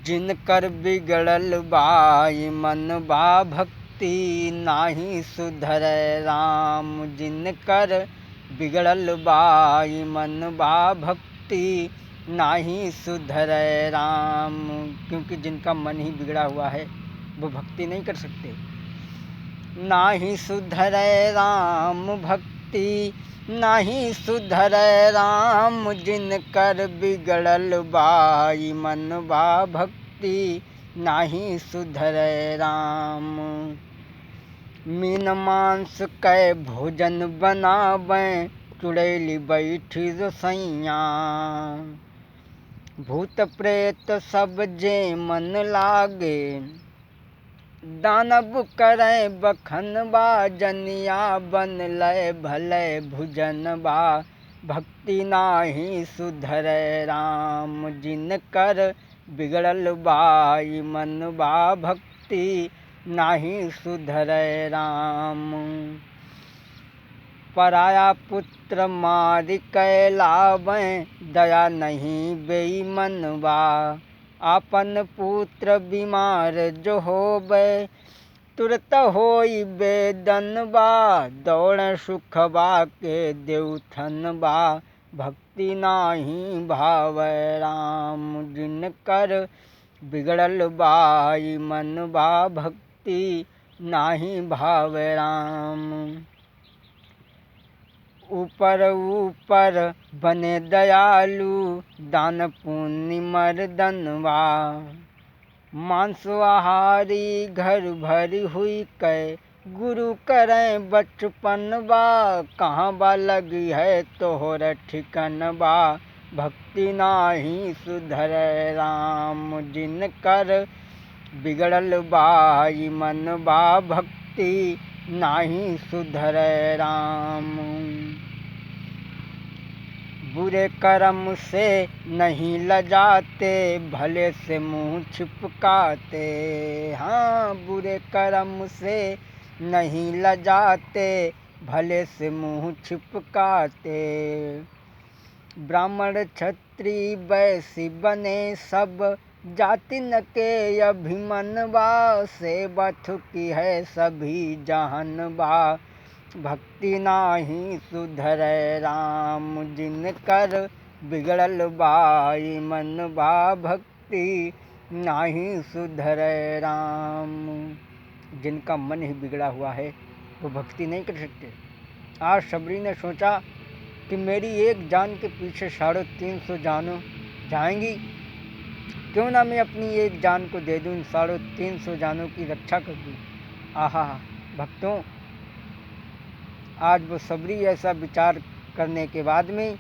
जिनकर बिगड़ल बाई मन बा भक्ति नाही सुधरै राम। जिनकर बिगड़ल बाई मन बा भक्ति नाही सुधरै राम। क्योंकि जिनका मन ही बिगड़ा हुआ है वो भक्ति नहीं कर सकते। नाही सुधरै राम भक्ति नाही सुधरै राम। जिनकर बिगड़ल बाई मन बा भक्ति नाही सुधरै राम। मीन मांस कै भोजन बनावें चुड़ैली बैठी रसैया। भूत प्रेत सब जे मन लागे दानव करै बखनबा। जनिया बन लय भले भुजनबा भक्ति नाही सुधरै राम। जिनकर बिगड़ल बाई मन बा भक्ति नाही सुधरै राम। पराया पुत्र मारि कै लावें दया नहीं बेईमनबा। आपन पुत्र बीमार जो होबै तुरत होई बेदनबा। दौड़े सुखबा के देवथनबा भक्ति नाही भावै राम। जिनकर बिगड़ल बाई मन बा भक्ति नाही भावै राम। ऊपर ऊपर बने दयालु दान पुण्य मर्दनवा। मांसाहारी घर भरी हुई कै गुरु करें बचपनवा। कहाँ बा लगी है तोहर ठिकनबा भक्ति नाही सुधरै राम। जिनकर बिगड़ल बाई मन बा भक्ति नाही सुधरै राम। बुरे कर्म से नहीं लजाते भले से मुँह छिपकाते। हाँ, बुरे कर्म से नहीं लजाते भले से मुँह छिपकाते। ब्राह्मण क्षत्रिय वैश्य बने सब जाति न के अभिमनबा। सेवा थुकी है सभी जहनबा भक्ति नाही सुधरै राम। जिनकर बिगड़ल बाई मन बा भक्ति नाही सुधरै राम। जिनका मन ही बिगड़ा हुआ है वो भक्ति नहीं कर सकते। आज सबरी ने सोचा कि मेरी एक जान के पीछे 350 जानों जाएंगी, क्यों ना मैं अपनी एक जान को दे दूं, 350 जानों की रक्षा कर दूं। आहा भक्तों, आज वो सबरी ऐसा विचार करने के बाद में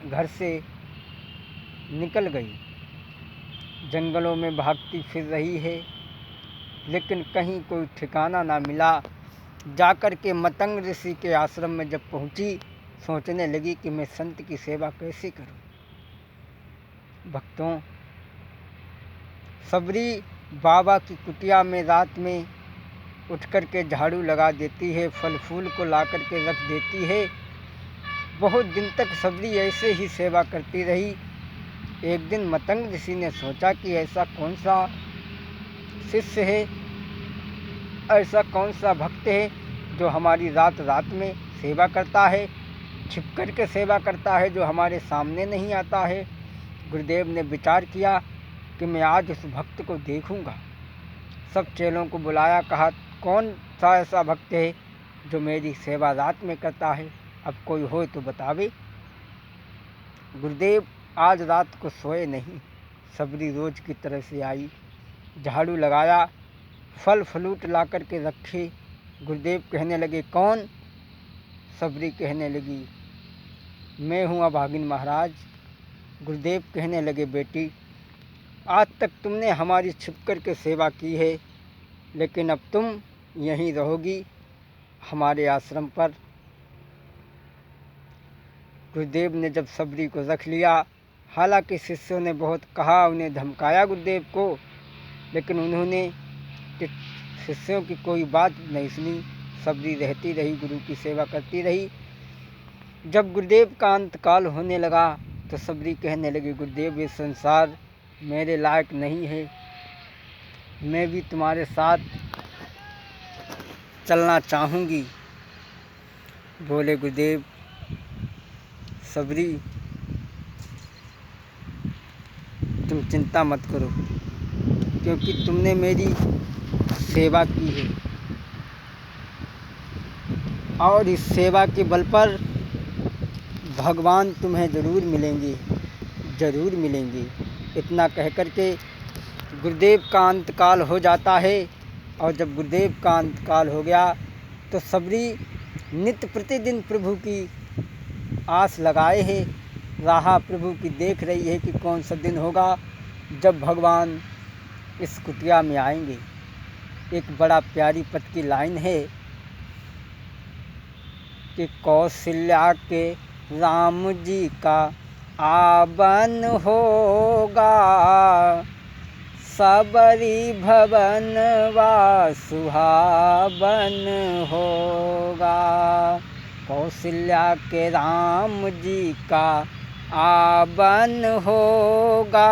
घर से निकल गई। जंगलों में भागती फिर रही है, लेकिन कहीं कोई ठिकाना ना मिला। जाकर के मतंग ऋषि के आश्रम में जब पहुंची, सोचने लगी कि मैं संत की सेवा कैसे करूं। भक्तों, सबरी बाबा की कुटिया में रात में उठ कर के झाड़ू लगा देती है, फल फूल को ला कर के रख देती है। बहुत दिन तक सबरी ऐसे ही सेवा करती रही। एक दिन मतंग ऋषि ने सोचा कि ऐसा कौन सा शिष्य है, ऐसा कौन सा भक्त है जो हमारी रात रात में सेवा करता है, छिप कर के सेवा करता है, जो हमारे सामने नहीं आता है। गुरुदेव ने विचार किया कि मैं आज उस भक्त को देखूंगा। सब चेलों को बुलाया, कहा कौन सा ऐसा भक्त है जो मेरी सेवा रात में करता है, अब कोई हो तो बतावे। गुरुदेव आज रात को सोए नहीं। सबरी रोज की तरह से आई, झाड़ू लगाया, फल फ्रूट ला कर के रखे। गुरुदेव कहने लगे कौन? सबरी कहने लगी मैं हूँ अभागिन महाराज। गुरुदेव कहने लगे बेटी, आज तक तुमने हमारी छिप कर के सेवा की है, लेकिन अब तुम यहीं रहोगी हमारे आश्रम पर। गुरुदेव ने जब सबरी को रख लिया, हालांकि शिष्यों ने बहुत कहा, उन्हें धमकाया गुरुदेव को, लेकिन उन्होंने शिष्यों की कोई बात नहीं सुनी। सबरी रहती रही, गुरु की सेवा करती रही। जब गुरुदेव का अंतकाल होने लगा तो सबरी कहने लगी गुरुदेव, ये संसार मेरे लायक नहीं है। मैं भी तुम्हारे साथ चलना चाहूँगी। बोले गुरुदेव सबरी तुम चिंता मत करो, क्योंकि तुमने मेरी सेवा की है और इस सेवा के बल पर भगवान तुम्हें ज़रूर मिलेंगे, ज़रूर मिलेंगे। इतना कह कर के गुरुदेव का अंतकाल हो जाता है। और जब गुरुदेव का अंतकाल हो गया तो सबरी नित्य प्रतिदिन प्रभु की आस लगाए है, राह प्रभु की देख रही है कि कौन सा दिन होगा जब भगवान इस कुटिया में आएंगे। एक बड़ा प्यारी पद की लाइन है कि कौशल्या के राम जी का आवन होगा, सबरी भवन वा सुहावन होगा। कौशल्या के राम जी का आवन होगा,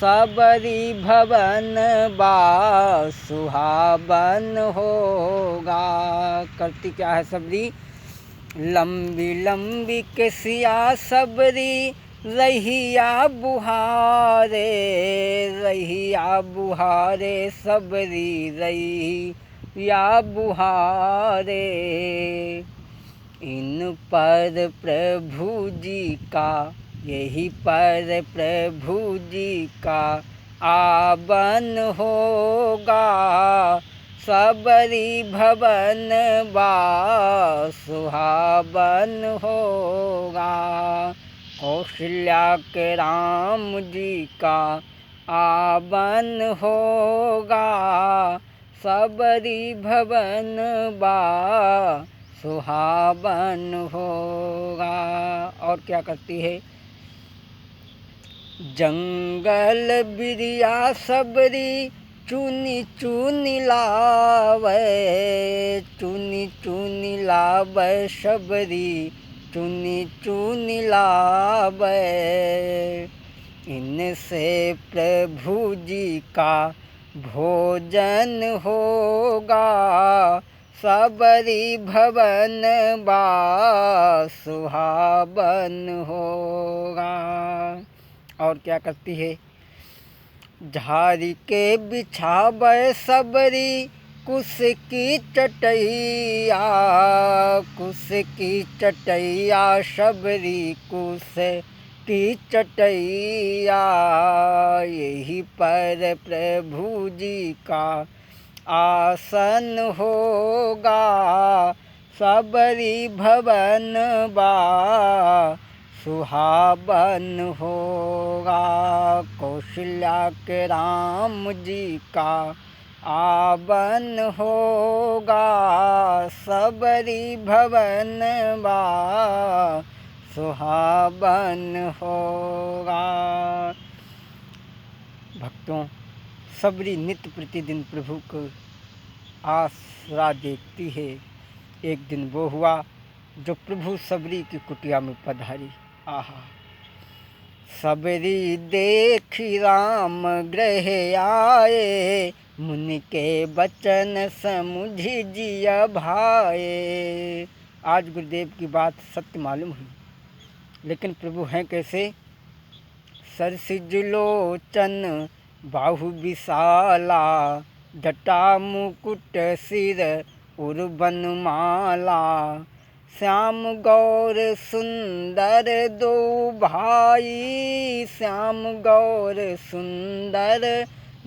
सबरी भवन बा सुहावन होगा। करती क्या है सबरी? लंबी लंबी केसिया सबरी रहिया बुहारे, रहिया बुहारे सबरी रहिया बुहारे। इन पर प्रभु जी का, यही पर प्रभु जी का आवन होगा, सबरी भवन बा सुहावन होगा। कौशल्या के राम जी का आवन होगा, सबरी भवन बा सुहावन होगा। और क्या करती है? जंगल बिरिया सबरी चुनी चुनी लावे, चुनी चुनी लावे सबरी चुनी चुनी लावे। इनसे प्रभु जी का भोजन होगा, सबरी भवन बा सुहावन होगा। और क्या करती है? झाड़ी के बिछावे सबरी कुश की चटैया, कुश की चटैया सबरी कुश की चटैया। यही पर प्रभु जी का आसन होगा, सबरी भवन बा सुहावन होगा। कौशल्या के राम जी का आवन होगा, सबरी भवन बा सुहावन होगा। भक्तों, सबरी नित्य प्रतिदिन प्रभु को आसरा देखती है। एक दिन वो हुआ जो प्रभु सबरी की कुटिया में पधारी। आहा! सबरी देखी राम गृह आए, मुनि के बचन समुझि जिया भाए। आज गुरुदेव की बात सत्य मालूम हुई, लेकिन प्रभु हैं कैसे? सरसिज लोचन बाहु विशाला, जटा मुकुट सिर उर्बन माला। श्याम गौर सुंदर दो भाई, श्याम गौर सुंदर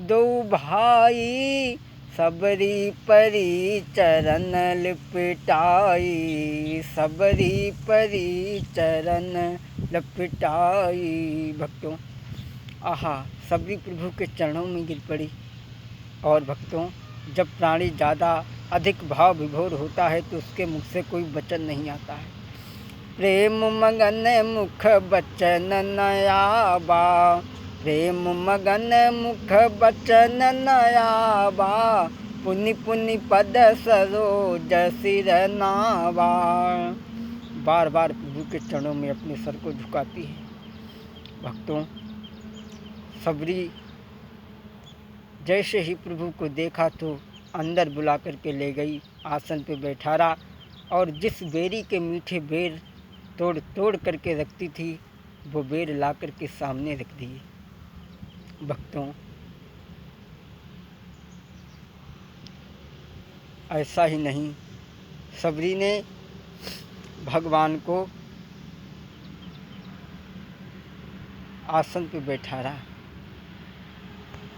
दो भाई। सबरी परी चरण लिपटाई, सबरी परी चरण लिपटाई। भक्तों, आहा! सबरी प्रभु के चरणों में गिर पड़ी। और भक्तों, जब प्राणी ज़्यादा अधिक भाव विभोर होता है तो उसके मुख से कोई वचन नहीं आता है। प्रेम मगन मुख बचन नयाबा, प्रेम मगन मुख बचन नयाबा। पुनि पुनि पद सरोज सिर नावा। बार बार प्रभु के चरणों में अपने सर को झुकाती है। भक्तों, सबरी जैसे ही प्रभु को देखा तो अंदर बुला करके ले गई, आसन पे बैठा रहा और जिस बेरी के मीठे बेर तोड़ तोड़ करके रखती थी वो बेर ला करके सामने रख दिए। भक्तों, ऐसा ही नहीं, सबरी ने भगवान को आसन पे बैठा रहा